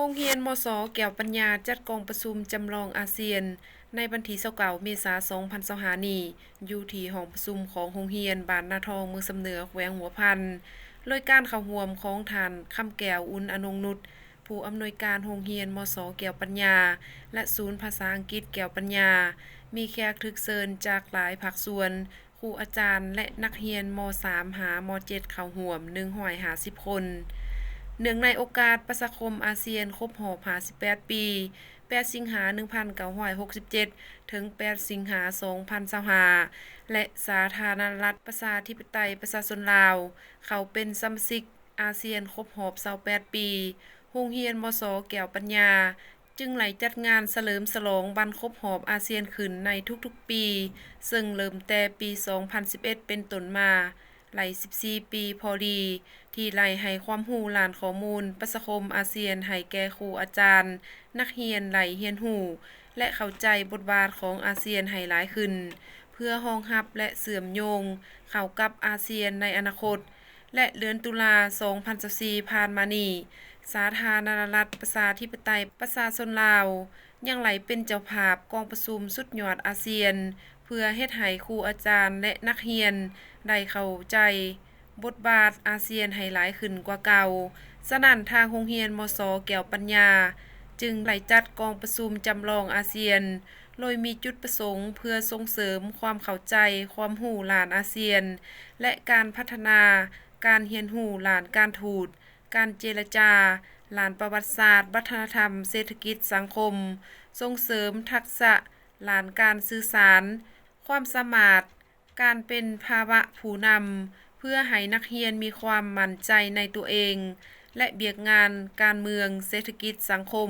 รงเรียนมศ.แก้วปัญญาจัดกองประชุมจำลองอาเซียนในวันที่29เมษายน2025นี้อยู่ที่ห้องประชุมของโรงเรียนบ้านนาทองเมืองสำเหนือแขวงหัวพันโดยการเข้าร่วมของท่านคำแก้วอุ่นอนงนุชผู้อำนวยการโรงเรียนมศ.แก้วปัญญาและศูนย์ภาษาอังกฤษแก้วปัญญามีแขกถูกเชิญจากหลายภาคส่วนครูอาจารย์และนักเรียนม.3 หา ม.7 เข้าร่วม150 คนเนื่องในโอกาสประชาคมอาเซียนครบรอบ58 ปี 8 สิงหา 1967 ถึง 8 สิงหา 2025และสาธารณรัฐประชาธิปไตยประชาชนลาว เขาเป็นสมาชิกอาเซียนครบรอบ28 ปีโรงเรียนมศ.แก้วปัญญาจึงไหลจัดงานเฉลิมฉลองวันครบรอบอาเซียนขึ้นในทุกๆปี ซึ่งเริ่มแต่ปี 2011 เป็นต้นมาไหล14 ปีพอดีที่ไหลให้ความรู้ล้านข้อมูลประชาคมอาเซียนให้แก่ครูอาจารย์ นักเรียนไหลเรียนรู้และเข้าใจบทบาทของอาเซียนให้หลายขึ้น เพื่อรองรับและเชื่อมโยงเข้ากับอาเซียนในอนาคต และเดือนตุลา 2024 ผ่านมานี้สาธารณรัฐประชาธิปไตยประชาชนลาวยังไหลเป็นเจ้าภาพกองประชุมสุดยอดอาเซียนเพื่อเฮ็ดให้ครูอาจารย์และนักเรียนได้เข้าใจบทบาทอาเซียนให้หลายขึ้นกว่าเก่าฉะนั้นทางโรงเรียนมศ.แก้วปัญญาจึงได้จัดกองประชุมจำลองอาเซียนโดยมีจุดประสงค์เพื่อส่งเสริมความเข้าใจความรู้ล้านอาเซียนและการพัฒนาการเรียนรู้ล้านการทูตการเจรจาล้านประวัติศาสตร์วัฒนธรรมเศรษฐกิจสังคมส่งเสริมทักษะล้านการสื่อสารความสามารถการเป็นภาวะผู้นำเพื่อให้นักเรียนมีความมั่นใจในตัวเองและเบียกงานการเมืองเศรษฐกิจสังคม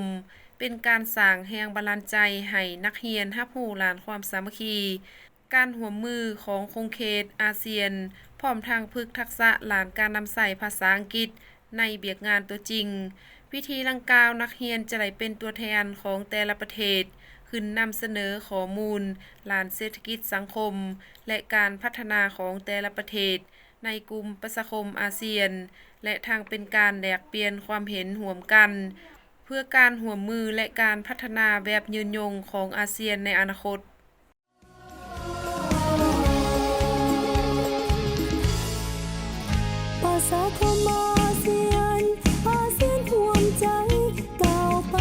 เป็นการสร้างแรงบันดาลใจให้นักเรียนรับรู้ล้านความสามัคคีการร่วมมือของโครงเขตอาเซียนพร้อมทางฝึกทักษะล้านการนำใช้ภาษาอังกฤษในเบียกงานตัวจริงวิธีดังกล่าวนักเรียนจะได้เป็นตัวแทนของแต่ละประเทศขึ้นนำเสนอข้อมูลล้านเศรษฐกิจสังคมและการพัฒนาของแต่ละประเทศในกลุ่มประชาคมอาเซียนและทางเป็นการแลกเปลี่ยนความเห็นร่วมกันเพื่อการร่วมมือและการพัฒนาแบบยืนยงของอาเซียนในอนาคตภาษาคมอาเซียนอาเซียนห่วงใจก้าวไป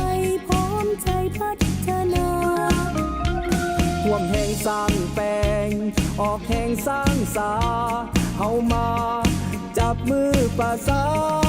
พร้อมใจพัฒนาห่วมแห่งสร้างแปลงออกแห่งสร้างสาเฮามาจับมือประสาน